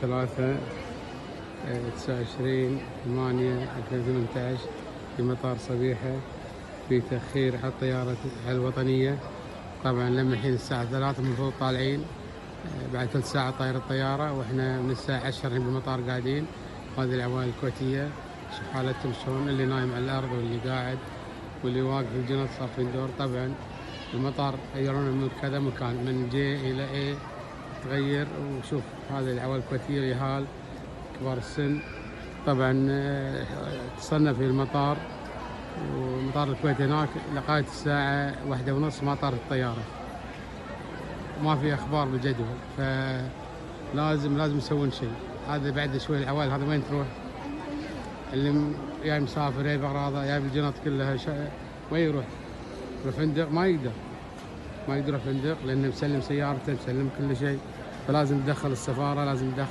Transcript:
29/8/2018 في مطار صبيحة في تأخير على الطيارة الوطنية. طبعا لما الحين الساعة 3 المفروض طالعين، بعد 3 ساعات طايرة الطيارة، واحنا من الساعة 10 بالمطار قاعدين. هذه العوائل الكويتية شوف حالتهم شلون، اللي نايم على الأرض واللي قاعد واللي واقف في الجنط صافين دور. طبعا المطار غيرونا من كذا مكان، من جي إلى إيه تغير. وشوف هذه العوائل الكويتية، اليهال كبار السن. طبعا اتصلنا في المطار، ومطار الكويت هناك لغاية الساعة 1:30 ما طارت الطيارة، ما في أخبار بالجدول، فلازم يسوون شيء. هذا بعد شوي العوائل هذا وين تروح؟ اللي يا مسافر يا بغراضة يا بالجنط كلها وين يروح؟ الفندق ما يقدر فندق، لأنه مسلم سيارته مسلم كل شيء، فلازم تدخل السفارة، لازم تدخل